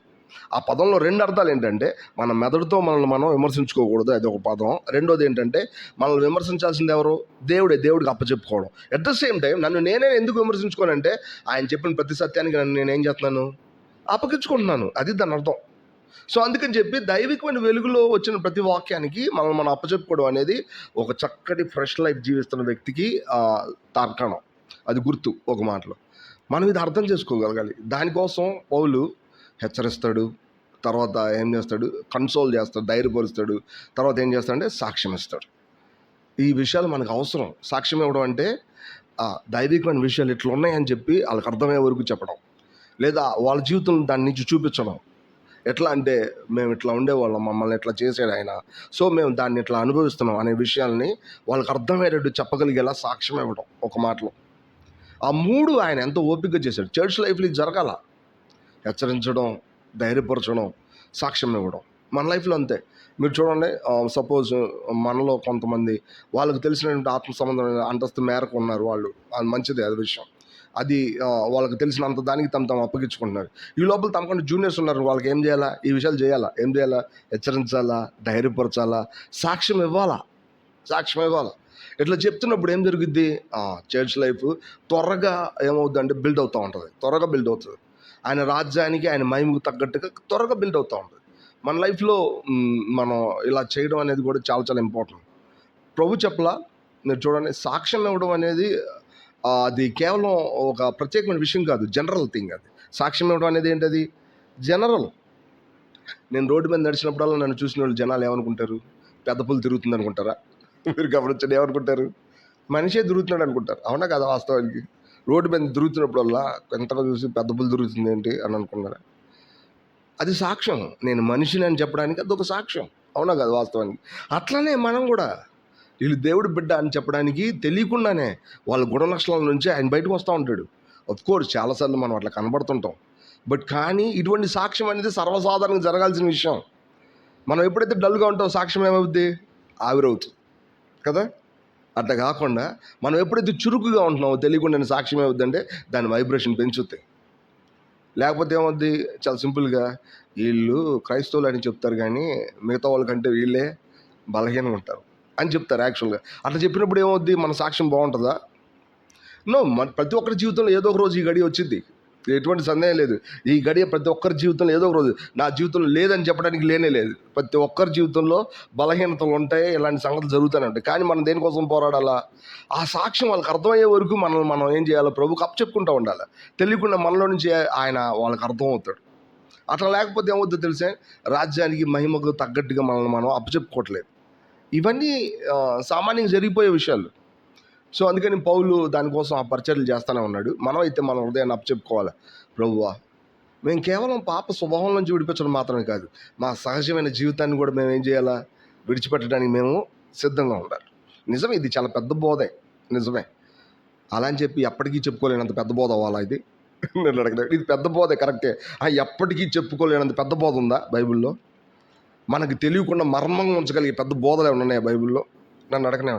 ఆ పదంలో రెండు అర్థాలు ఏంటంటే, మన మెదడుతో మనల్ని మనం విమర్శించుకోకూడదు, అది ఒక పదం. రెండోది ఏంటంటే, మనల్ని విమర్శించాల్సింది ఎవరు? దేవుడే, దేవుడికి అప్పచెప్పుకోవడం. అట్ ద సేమ్ టైం నన్ను నేనే ఎందుకు విమర్శించుకోనంటే, ఆయన చెప్పిన ప్రతి సత్యానికి నన్ను నేనేం చేస్తున్నాను? అప్పగించుకుంటున్నాను. అది దాని అర్థం. సో అందుకని చెప్పి దైవికమైన వెలుగులో వచ్చిన ప్రతి వాక్యానికి మనం అప్పచెప్పుకోవడం అనేది ఒక చక్కటి ఫ్రెష్ లైఫ్ జీవిస్తున్న వ్యక్తికి తార్కాణం. అది గుర్తు ఒక మాటలో. మనం ఇది అర్థం చేసుకోగలగాలి. దానికోసం పౌలు హెచ్చరిస్తాడు, తర్వాత ఏం చేస్తాడు? కన్సోల్ చేస్తాడు, ధైర్యపరుస్తాడు. తర్వాత ఏం చేస్తాడంటే సాక్ష్యం ఇస్తాడు. ఈ విషయాలు మనకు అవసరం. సాక్ష్యం ఇవ్వడం అంటే దైవికమైన విషయాలు ఇట్లా ఉన్నాయని చెప్పి వాళ్ళకి అర్థమయ్యే వరకు చెప్పడం, లేదా వాళ్ళ జీవితం దాని నుంచి చూపించడం. ఎట్లా అంటే, మేము ఇట్లా ఉండేవాళ్ళం, మమ్మల్ని ఇట్లా చేసాడు ఆయన, సో మేము దాన్ని ఇట్లా అనుభవిస్తున్నాం అనే విషయాల్ని వాళ్ళకి అర్థమయ్యేటట్టు చెప్పగలిగేలా సాక్ష్యం ఇవ్వడం ఒక మాటలో. ఆ మూడు ఆయన ఎంతో ఓపికగా చేశాడు. చర్చ్ లైఫ్లో ఇది జరగాల. హెచ్చరించడం, ధైర్యపరచడం, సాక్ష్యం ఇవ్వడం. మన లైఫ్లో అంతే. మీరు చూడండి, సపోజ్ మనలో కొంతమంది వాళ్ళకి తెలిసినటువంటి ఆత్మ సంబంధమైన అంతస్తు మేరకు ఉన్నారు వాళ్ళు, అది మంచిదే, అది విషయం. అది వాళ్ళకి తెలిసినంత దానికి తమ అప్పగించుకుంటున్నారు. ఈ లోపల తమకంటే జూనియర్స్ ఉన్నారు, వాళ్ళకి ఏం చేయాలా? ఈ విషయాలు చేయాలా? ఏం చేయాలా? హెచ్చరించాలా, ధైర్యపరచాలా, సాక్ష్యం ఇవ్వాలా. ఇట్లా చెప్తున్నప్పుడు ఏం జరుగుద్ది? చర్చ్ లైఫ్ త్వరగా ఏమవుద్ది అంటే బిల్డ్ అవుతూ ఉంటుంది, త్వరగా బిల్డ్ అవుతుంది. ఆయన రాజ్యానికి, ఆయన మహిమకు తగ్గట్టుగా త్వరగా బిల్డ్ అవుతూ ఉంటుంది. మన లైఫ్లో మనం ఇలా చేయడం అనేది కూడా చాలా చాలా ఇంపార్టెంట్. ప్రభు చెప్పలా, మీరు చూడండి, సాక్ష్యం ఇవ్వడం అనేది అది కేవలం ఒక ప్రత్యేకమైన విషయం కాదు, జనరల్ థింగ్. అది సాక్ష్యం ఇవ్వడం అనేది ఏంటది? జనరల్. నేను రోడ్డు మీద నడిచినప్పుడల్లా నన్ను చూసిన వాళ్ళు జనాలు ఏమనుకుంటారు? పెద్ద పులు తిరుగుతుంది అనుకుంటారా? మీరు గమనించండి, ఏమనుకుంటారు? మనిషే తిరుగుతున్నాడు అనుకుంటారు. అవునా కదా? వాస్తవానికి రోడ్డు మీద తిరుగుతున్నప్పుడల్లా ఎంతగా చూసి పెద్ద పులు తిరుగుతుంది ఏంటి అని అనుకున్నారా? అది సాక్ష్యం. నేను మనిషిని అని చెప్పడానికి అదొక సాక్ష్యం. అవునా కదా? వాస్తవానికి అట్లనే మనం కూడా వీళ్ళు దేవుడి బిడ్డ అని చెప్పడానికి తెలియకుండానే వాళ్ళ గుణ లక్షణాల నుంచి ఆయన బయటకు వస్తూ ఉంటాడు. కోర్స్ చాలాసార్లు మనం అట్లా కనబడుతుంటాం, బట్ కానీ ఇటువంటి సాక్ష్యం అనేది సర్వసాధారణంగా జరగాల్సిన విషయం. మనం ఎప్పుడైతే డల్గా ఉంటామో సాక్ష్యం ఏమవుద్ది? ఆవిరవుతుంది కదా? అట్లా కాకుండా మనం ఎప్పుడైతే చురుకుగా ఉంటున్నామో తెలియకుండా సాక్ష్యం ఏమవుద్ది అంటే దాని వైబ్రేషన్ పెంచుతాయి. లేకపోతే ఏమవుద్ది? చాలా సింపుల్గా, వీళ్ళు క్రైస్తవులు అని చెప్తారు కానీ మిగతా వాళ్ళకంటే వీళ్ళే బలహీనంగా ఉంటారు అని చెప్తారు యాక్చువల్గా. అట్లా చెప్పినప్పుడు ఏమవుద్ది? మన సాక్ష్యం బాగుంటుందా? నో. ప్రతి ఒక్కరి జీవితంలో ఏదో ఒక రోజు ఈ గడియ వచ్చింది, ఎటువంటి సందేహం లేదు. ఈ గడియ ప్రతి ఒక్కరి జీవితంలో ఏదో ఒక రోజు, నా జీవితంలో లేదని చెప్పడానికి లేనే లేదు. ప్రతి ఒక్కరి జీవితంలో బలహీనతలు ఉంటాయి, ఇలాంటి సంగతులు జరుగుతూనే ఉంటాయి. కానీ మనం దేనికోసం పోరాడాలా? ఆ సాక్ష్యం వాళ్ళకి అర్థమయ్యే వరకు మనం ఏం చేయాలి? ప్రభువుకి అప్పచెప్పుకుంటూ ఉండాలి. తెలియకుండా మనలో నుంచి ఆయన వాళ్ళకి అర్థమవుతాడు. అట్లా లేకపోతే ఏమవుతుందో తెలిసే, రాజ్యానికి మహిమకు తగ్గట్టుగా మనల్ని మనం అప్పచెప్పుకోవట్లేదు. ఇవన్నీ సామాన్యంగా జరిగిపోయే విషయాలు. సో అందుకని పౌలు దానికోసం ఆ పరిచర్యలు చేస్తూనే ఉన్నాడు. మనం అయితే మన హృదయాన్ని అప్పచెప్పుకోవాలి. ప్రభువా, మేము కేవలం పాప స్వభావం నుంచి విడిపించడం మాత్రమే కాదు, మా సహజమైన జీవితాన్ని కూడా మేము ఏం చేయాలా? విడిచిపెట్టడానికి మేము సిద్ధంగా ఉండాలి. నిజమే, ఇది చాలా పెద్ద బోధే, నిజమే. అలా అని చెప్పి ఎప్పటికీ చెప్పుకోలేనంత పెద్ద బోధ అవ్వాలా ఇది? నేను అడగలేదు. ఇది పెద్ద బోధే, కరెక్టే. ఎప్పటికీ చెప్పుకోలేనంత పెద్ద బోధ ఉందా బైబిల్లో? మనకు తెలియకుండా మర్మంగా ఉంచగలిగే పెద్ద బోధలు ఏమైనా ఉన్నాయా బైబిల్లో? నన్ను అడగనే.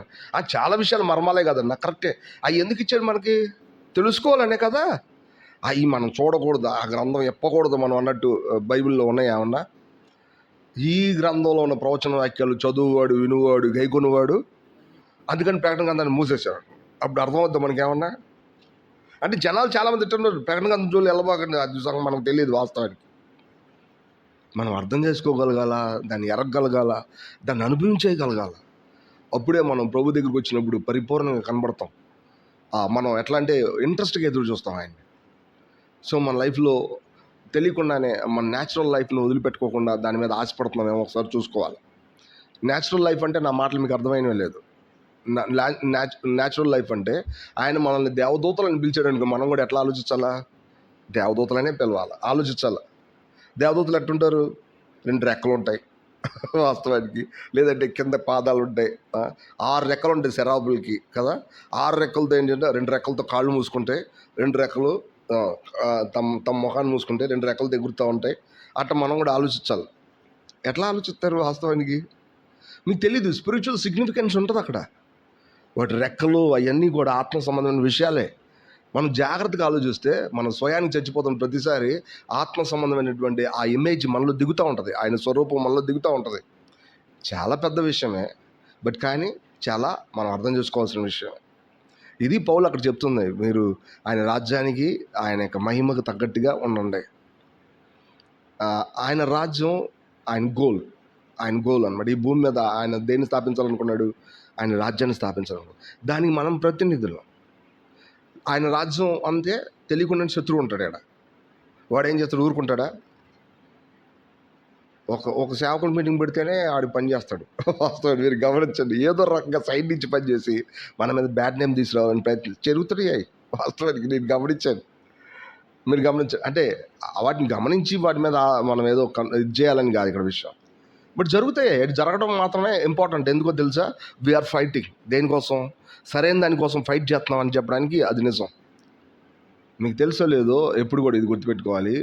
చాలా విషయాలు మర్మాలే కదన్నా, కరెక్టే. అవి ఎందుకు ఇచ్చాడు మనకి? తెలుసుకోవాలనే కదా. అవి మనం చూడకూడదు, ఆ గ్రంథం ఎప్పకూడదు మనం అన్నట్టు బైబిల్లో ఉన్నాయా ఏమన్నా? ఈ గ్రంథంలో ఉన్న ప్రవచన వాక్యాలు చదువువాడు, వినువాడు, గైకొనువాడు, అందుకని ప్రకటన గ్రంథాన్ని మూసేశాడు. అప్పుడు అర్థమవుద్దా మనకేమన్నా? అంటే జనాలు చాలామంది తింటున్నారు, ప్రకటన గ్రంథం జోలు వెళ్ళబాకండి, అది సంగతి మనకు తెలియదు. వాస్తవానికి మనం అర్థం చేసుకోగలగాల, దాన్ని ఎరగగలగాల, దాన్ని అనుభవించేయగలగాల. అప్పుడే మనం ప్రభు దగ్గరికి వచ్చినప్పుడు పరిపూర్ణంగా కనబడతాం. మనం ఎట్లా అంటే ఇంట్రెస్ట్గా ఎదురు చూస్తాం ఆయన్ని. సో మన లైఫ్లో తెలియకుండానే మన న్యాచురల్ లైఫ్ను వదిలిపెట్టుకోకుండా దాని మీద ఆశపడుతున్నామేమో ఒకసారి చూసుకోవాలి. న్యాచురల్ లైఫ్ అంటే నా మాటలు మీకు అర్థమైనవి లేదు. న్యాచురల్ లైఫ్ అంటే ఆయన మనల్ని దేవదూతలను పిలిచాడనుకో, మనం కూడా ఎట్లా ఆలోచించాలా? దేవదూతలనే పిలవాలి, ఆలోచించాలా. దేవదూతలు ఎట్టుంటారు? 2 రెక్కలు ఉంటాయి వాస్తవానికి, లేదంటే కింద పాదాలు ఉంటాయి, 6 రెక్కలు ఉంటాయి సెరాబుల్కి కదా. 6 రెక్కలతో ఏంటంటే 2 రెక్కలతో కాళ్ళు మూసుకుంటే, 2 రెక్కలు తమ ముఖాన్ని మూసుకుంటే 2 రెక్కలు ఎగురుతూ ఉంటాయి. అట్లా మనం కూడా ఆలోచించాలి. ఎట్లా ఆలోచిస్తారు వాస్తవానికి? మీకు తెలీదు, స్పిరిచువల్ సిగ్నిఫికెన్స్ ఉంటుంది అక్కడ. వాటి రెక్కలు అవన్నీ కూడా ఆత్మ సంబంధమైన విషయాలే. మనం జాగ్రత్తగా ఆలోచిస్తే మనం స్వయానికి చచ్చిపోతున్న ప్రతిసారి ఆత్మ సంబంధమైనటువంటి ఆ ఇమేజ్ మనలో దిగుతూ ఉంటుంది, ఆయన స్వరూపం మనలో దిగుతూ ఉంటుంది. చాలా పెద్ద విషయమే, బట్ కానీ చాలా మనం అర్థం చేసుకోవాల్సిన విషయం. ఇది పౌలు అక్కడ చెప్తుంది, మీరు ఆయన రాజ్యానికి, ఆయన యొక్క మహిమకు తగ్గట్టుగా ఉండండి. ఆయన రాజ్యం ఆయన గోల్ అనమాట. ఈ భూమి మీద ఆయన దేన్ని స్థాపించాలనుకున్నాడు? ఆయన రాజ్యాన్ని స్థాపించాలనుకున్నాడు. దానికి మనం ప్రతినిధులు. ఆయన రాజ్యం అంతే, తెలియకుండా శత్రువు ఉంటాడు ఆడ. వాడు ఏం చేస్తాడు? ఊరుకుంటాడా? ఒక సేవకుడు మీటింగ్ పెడితేనే ఆడు పని చేస్తాడు. వస్తాడు. మీరు గమనించండి, ఏదో రకంగా సైడ్ నుంచి పని చేసి మన మీద బ్యాడ్ నేమ్ తీసుకురావాలని ప్రయత్నం జరుగుతున్నాయి. వాస్తవానికి నేను గమనించాను, మీరు గమనించండి. అంటే వాటిని గమనించి వాటి మీద మనం ఏదో ఇది చేయాలని కాదు ఇక్కడ విషయం, బట్ జరుగుతాయి. అది జరగడం మాత్రమే ఇంపార్టెంట్. ఎందుకో తెలుసా? We are fighting. దేనికోసం? సరైన దానికోసం ఫైట్ చేస్తున్నాం అని చెప్పడానికి అది నిజం. మీకు తెలుసో లేదో, ఎప్పుడు కూడా ఇది గుర్తుపెట్టుకోవాలి,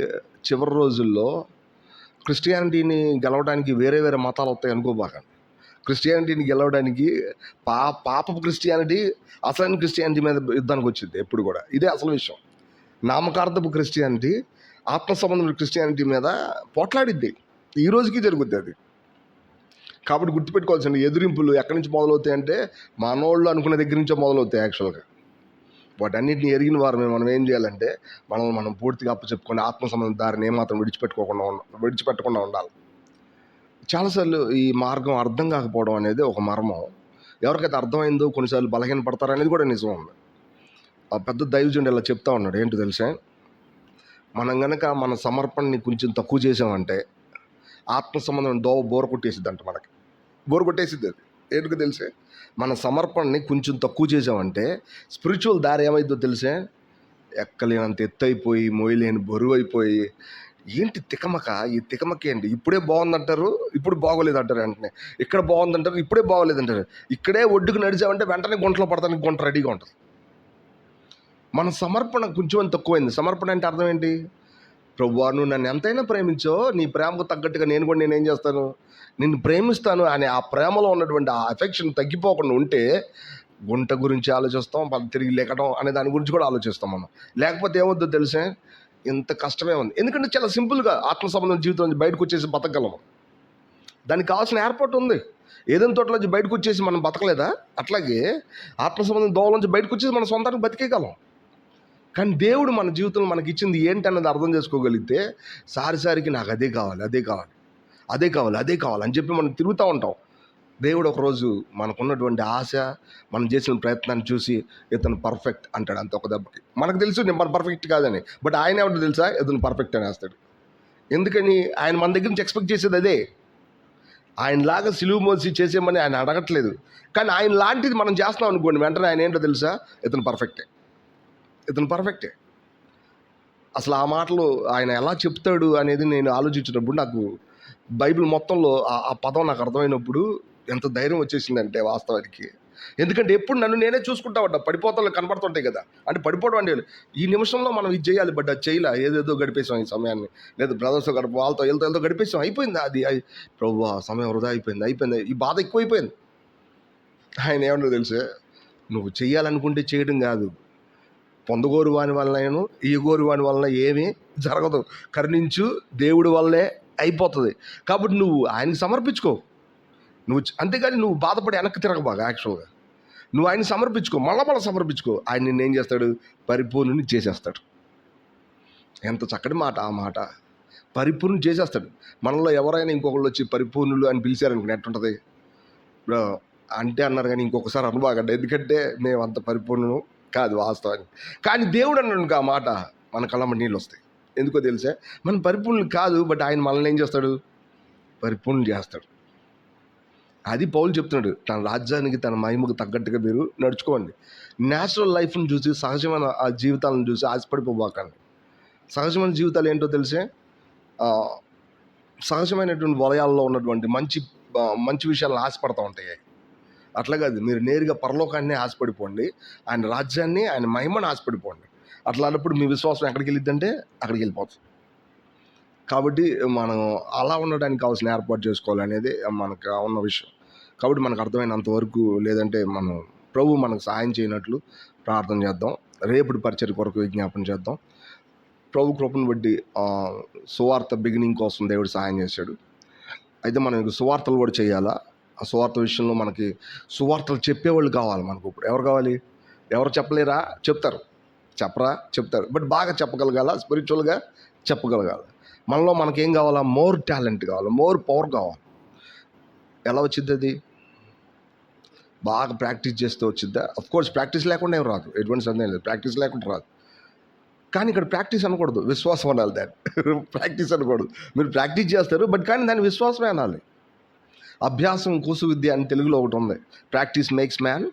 చివరి రోజుల్లో క్రిస్టియానిటీని గెలవడానికి వేరే వేరే మతాలు వస్తాయి అనుకోబాకండి. క్రిస్టియానిటీని గెలవడానికి పాపపు క్రిస్టియానిటీ అసలైన క్రిస్టియానిటీ మీద యుద్ధానికి వచ్చింది ఎప్పుడు కూడా. ఇదే అసలు విషయం. నామకార్థపు క్రిస్టియానిటీ ఆత్మ సంబంధమైన క్రిస్టియానిటీ మీద పోట్లాడిద్ది. ఈ రోజుకి జరుగుద్ది అది. కాబట్టి గుర్తుపెట్టుకోవాల్సింది, ఎదురింపులు ఎక్కడి నుంచి మొదలవుతాయి అంటే మనోళ్ళు అనుకునే దగ్గర నుంచే మొదలవుతాయి. యాక్చువల్గా వాటన్నిటిని ఎరిగిన వారు మనం ఏం చేయాలంటే మనం పూర్తిగా అప్పచెప్పుకొని ఆత్మ సంబంధం దారిని ఏమాత్రం విడిచిపెట్టకుండా ఉండాలి. చాలాసార్లు ఈ మార్గం అర్థం కాకపోవడం అనేది ఒక మర్మం. ఎవరికైతే అర్థమైందో కొన్నిసార్లు బలహీన పడతారు అనేది కూడా నిజం ఉంది. ఆ పెద్ద దైవజనుడు ఇలా చెప్తా ఉన్నాడు, ఏంటో తెలుసా? మనం కనుక మన సమర్పణని కొంచెం తక్కువ చేసామంటే ఆత్మ సంబంధం బోర కొట్టేసిద్ది అంట. మనకి బోర కొట్టేసిద్ది అది. ఏంటో తెలిసే? మన సమర్పణని కొంచెం తక్కువ చేసామంటే స్పిరిచువల్ దారి ఏమైందో తెలిసే? ఎక్కలేనంత ఎత్తు అయిపోయి, మోయలేని బరువు అయిపోయి, ఏంటి తికమక? ఈ తికమక ఏంటి? ఇప్పుడే బాగుందంటారు, ఇప్పుడు బాగోలేదు అంటారు. వెంటనే ఇక్కడ బాగుందంటారు, ఇప్పుడే బాగోలేదంటారు. ఇక్కడే ఒడ్డుకు నడిచామంటే వెంటనే గుంటలో పడతానికి గుంట రెడీగా ఉంటుంది. మన సమర్పణ కొంచెం తక్కువైంది. సమర్పణ అంటే అర్థం ఏంటి? ప్రభువా, నువ్వు నన్ను ఎంతైనా ప్రేమించో, నీ ప్రేమకు తగ్గట్టుగా నేనేం చేస్తాను? నిన్ను ప్రేమిస్తాను అనే ఆ ప్రేమలో ఉన్నటువంటి ఆ అఫెక్షన్ తగ్గిపోకుండా ఉంటే గుంట గురించి ఆలోచిస్తాం, తిరిగి లేకడం అనే దాని గురించి కూడా ఆలోచిస్తాం మనం. లేకపోతే ఏమవుద్దో తెలిసే? ఇంత కష్టమే ఉంది. ఎందుకంటే చాలా సింపుల్గా ఆత్మ సంబంధం జీవితం నుంచి బయటకు వచ్చేసి బతకగలము. దానికి కావాల్సిన ఏర్పాటు ఉంది. ఏదైనా తోటలోంచి బయటకు వచ్చేసి మనం బతకలేదా? అట్లాగే ఆత్మ సంబంధం దోవలోంచి బయటకు వచ్చేసి మన సొంతానికి బతికేయగలం. కానీ దేవుడు మన జీవితంలో మనకి ఇచ్చింది ఏంటన్నది అర్థం చేసుకోగలిగితే సారికి నాకు అదే కావాలి అని చెప్పి మనం తిరుగుతూ ఉంటాం. దేవుడు ఒకరోజు మనకున్నటువంటి ఆశ, మనం చేసిన ప్రయత్నాన్ని చూసి ఇతను పర్ఫెక్ట్ అంటాడు. అంత ఒక దెబ్బకి మనకు తెలుసు నేను పర్ఫెక్ట్ కాదని, బట్ ఆయన ఎవరు తెలుసా? ఇతను పర్ఫెక్ట్ అని వేస్తాడు. ఎందుకని? ఆయన మన దగ్గర నుంచి ఎక్స్పెక్ట్ చేసేది అదే. ఆయనలాగా సిలువు మోసి చేసేమని ఆయన అడగట్లేదు. కానీ ఆయన లాంటిది మనం చేస్తున్నాం అనుకోండి, వెంటనే ఆయన ఏంటో తెలుసా? ఇతను పర్ఫెక్టే. అసలు ఆ మాటలు ఆయన ఎలా చెప్తాడు అనేది నేను ఆలోచించినప్పుడు నాకు బైబిల్ మొత్తంలో ఆ పదం నాకు అర్థమైనప్పుడు ఎంత ధైర్యం వచ్చేసిందంటే వాస్తవానికి. ఎందుకంటే ఎప్పుడు నన్ను నేనే చూసుకుంటా ఉంటా, పడిపోతాను కనపడుతుంటాయి కదా. అంటే పడిపోవడం అంటే ఈ నిమిషంలో మనం ఇది చేయాలి, బట్ అది చేయలే, ఏదేదో గడిపేసాం ఈ సమయాన్ని, లేదా బ్రదర్స్తో వీళ్ళతో గడిపేసాం, అయిపోయింది అది. ప్రభువా, సమయం వృధా అయిపోయింది, ఈ బాధ ఎక్కువైపోయింది. ఆయన ఏమన్నా తెలుసే? నువ్వు చెయ్యాలనుకుంటే చేయడం కాదు, పొందగోరు వాని వలన ఈగోరు వాని వలన ఏమీ జరగదు, కరుణించు దేవుడి వల్లే అయిపోతుంది. కాబట్టి నువ్వు ఆయనకి సమర్పించుకో. అంతేగాని నువ్వు బాధపడి వెనక్కి తిరగబాగా. యాక్చువల్గా నువ్వు ఆయన సమర్పించుకో, మళ్ళా సమర్పించుకో. ఆయన నిన్నేం చేస్తాడు? పరిపూర్ణుని చేసేస్తాడు. ఎంత చక్కటి మాట ఆ మాట! పరిపూర్ణుని చేసేస్తాడు. మనలో ఎవరైనా ఇంకొకళ్ళు వచ్చి పరిపూర్ణులు అని పిలిచారనుకుని ఎట్టుంటుంది? అంటే అన్నారు కానీ ఇంకొకసారి అనుభవకండి, ఎందుకంటే మేము అంత పరిపూర్ణం కాదు వాస్తవానికి. కానీ దేవుడు అన్నాడు ఆ మాట, మన కళ్ళమ్మ నీళ్ళు వస్తాయి. ఎందుకో తెలుసా? మనం పరిపూర్ణులు కాదు, బట్ ఆయన మనల్ని ఏం చేస్తాడు? పరిపూర్ణులు చేస్తాడు. అది పౌలు చెప్తున్నాడు, తన రాజ్యానికి, తన మహిమకు తగ్గట్టుగా మీరు నడుచుకోండి. న్యాచురల్ లైఫ్ని చూసి, సహజమైన ఆ జీవితాలను చూసి ఆశపడిపోబాకండి. సహజమైన జీవితాలు ఏంటో తెలిసే? సహజమైనటువంటి వలయాల్లో ఉన్నటువంటి మంచి విషయాలను ఆశపడుతూ ఉంటాయి. అట్లా కాదు, మీరు నేరుగా పరలోకాన్ని ఆశపడిపోండి, ఆయన రాజ్యాన్ని, ఆయన మహిమను ఆశపడిపోండి. అట్లా అన్నప్పుడు మీ విశ్వాసం ఎక్కడికి వెళ్ళిద్దంటే అక్కడికి వెళ్ళిపోతుంది. కాబట్టి మనం అలా ఉండడానికి కావాల్సిన ఏర్పాటు చేసుకోవాలనేది మనకు ఉన్న విషయం. కాబట్టి మనకు అర్థమైనంత వరకు, లేదంటే మనం ప్రభు మనకు సహాయం చేయనట్లు ప్రార్థన చేద్దాం. రేపటి పరిచర్య కొరకు విజ్ఞాపన చేద్దాం. ప్రభు కృపను బట్టి సువార్త బిగినింగ్ కోసం దేవుడు సహాయం చేశాడు. అయితే మనం ఇంక సువార్తలు కూడా చేయాలా. ఆ సువార్త విషయంలో మనకి సువార్తలు చెప్పేవాళ్ళు కావాలి. మనకు ఇప్పుడు ఎవరు కావాలి? ఎవరు చెప్పలేరా? చెప్పరా? చెప్తారు. బట్ బాగా చెప్పగలగాల, స్పిరిచువల్గా చెప్పగలగాలి. మనలో మనకేం కావాలా? మోర్ టాలెంట్ కావాలి, మోర్ పవర్ కావాలి. ఎలా వచ్చింది అది? బాగా ప్రాక్టీస్ చేస్తే వచ్చిద్దా? కోర్స్ ప్రాక్టీస్ లేకుండా ఏం రాదు, ఎటువంటి సందేహం లేదు, ప్రాక్టీస్ లేకుండా రాదు. కానీ ఇక్కడ ప్రాక్టీస్ అనకూడదు, విశ్వాసం అనాలి. దాన్ని ప్రాక్టీస్ అనకూడదు. మీరు ప్రాక్టీస్ చేస్తారు, బట్ కానీ దాన్ని విశ్వాసమే అనాలి. అభ్యాసం కూసు విద్య అని తెలుగులో ఒకటి ఉంది. ప్రాక్టీస్ మేక్స్ మ్యాన్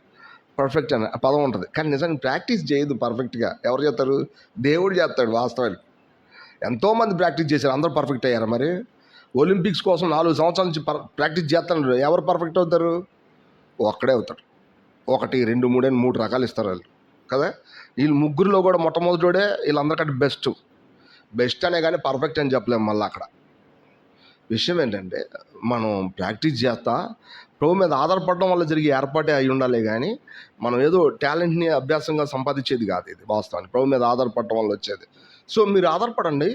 పర్ఫెక్ట్ అని పదం ఉంటుంది. కానీ నిజంగా ప్రాక్టీస్ చేయదు పర్ఫెక్ట్గా. ఎవరు చేస్తారు? దేవుడు చేస్తాడు. వాస్తవానికి ఎంతోమంది ప్రాక్టీస్ చేశారు, అందరూ పర్ఫెక్ట్ అయ్యారు. మరి ఒలింపిక్స్ కోసం 4 సంవత్సరాల నుంచి ప్రాక్టీస్ చేస్తాను. ఎవరు పర్ఫెక్ట్ అవుతారు? ఒక్కడే అవుతాడు. 1, 2, 3 అని 3 రకాలు ఇస్తారు వాళ్ళు కదా. వీళ్ళు ముగ్గురులో కూడా మొట్టమొదటిడే వీళ్ళందరికంటే బెస్ట్ అనే కానీ పర్ఫెక్ట్ అని చెప్పలేము. మళ్ళీ అక్కడ విషయం ఏంటంటే, మనం ప్రాక్టీస్ చేస్తా ప్రభు మీద ఆధారపడడం వల్ల జరిగే ఏర్పాటే అయి ఉండాలి. కానీ మనం ఏదో టాలెంట్ని అభ్యాసంగా సంపాదించేది కాదు ఇది. వాస్తవానికి ప్రభు మీద ఆధారపడటం వల్ల వచ్చేది. సో మీరు ఆధారపడండి.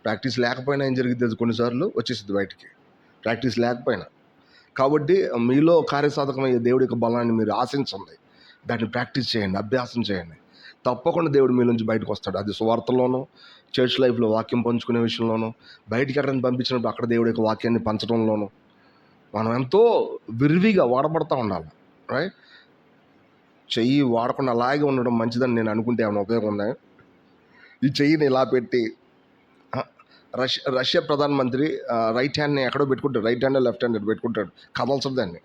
ప్రాక్టీస్ లేకపోయినా ఏం జరిగింది? కొన్నిసార్లు వచ్చేసింది బయటికి, ప్రాక్టీస్ లేకపోయినా. కాబట్టి మీలో కార్యసాధకమయ్యే దేవుడి యొక్క బలాన్ని మీరు ఆశించండి. దాన్ని ప్రాక్టీస్ చేయండి, అభ్యాసం చేయండి. తప్పకుండా దేవుడు మీ నుంచి బయటకు వస్తాడు. అది సువార్తలోనూ, చర్చ్ లైఫ్లో వాక్యం పంచుకునే విషయంలోనూ, బయటికి ఎక్కడిని పంపించినప్పుడు అక్కడ దేవుడి యొక్క వాక్యాన్ని పంచడంలోనూ మనం ఎంతో విరివిగా వాడబడతా ఉండాలి. రైట్? చెయ్యి వాడకుండా అలాగే ఉండడం మంచిదని నేను అనుకుంటే ఏమైనా ఉపయోగం ఉందా? ఈ చెయ్యిని ఇలా పెట్టి, రష్యా ప్రధానమంత్రి రైట్ హ్యాండ్ని ఎక్కడో పెట్టుకుంటాడు, రైట్ హ్యాండ్ లెఫ్ట్ హ్యాండ్ పెట్టుకుంటాడు, కదల్చదు దాన్ని.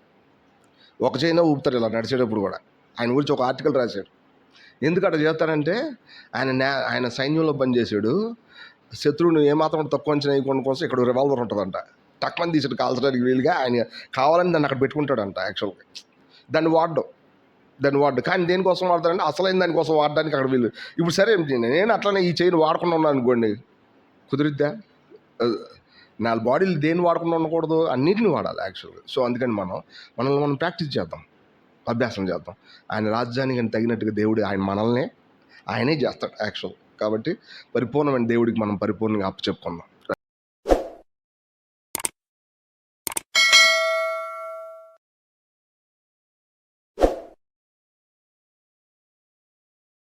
ఒక చెయ్యినే ఊపుతాడు ఇలా నడిచేటప్పుడు కూడా. ఆయన గురించి ఒక ఆర్టికల్ రాశాడు. ఎందుకు అట్లా చేస్తాడంటే, ఆయన సైన్యంలో పనిచేసాడు. శత్రువుని ఏమాత్రం తక్కువ అంచనా వేయకుండా కోసం ఇక్కడ రివాల్వర్ ఉంటుందంట. తక్కువ తీసాడు కాల్చడానికి వీలుగా. ఆయన కావాలని దాన్ని అక్కడ పెట్టుకుంటాడంట. యాక్చువల్గా దాన్ని వాడు కానీ దేనికోసం వాడతాడంటే, అసలైన దానికోసం వాడడానికి అక్కడ వీలు. ఇప్పుడు సరే, నేను అట్లనే ఈ చైన్ వాడకుండా ఉన్నాను అనుకోండి, కుదిరిద్దా? నా బాడీలు దేన్ని వాడకుండా ఉండకూడదు, అన్నిటిని వాడాలి యాక్చువల్గా. సో అందుకని మనల్ని మనం ప్రాక్టీస్ చేద్దాం, అభ్యాసం చేద్దాం. ఆయన రాజ్యానికి తగినట్టుగా దేవుడు ఆయనే చేస్తాడు యాక్చువల్. కాబట్టి పరిపూర్ణమైన దేవుడికి మనం పరిపూర్ణంగా అప్పచెప్పుకుందాం.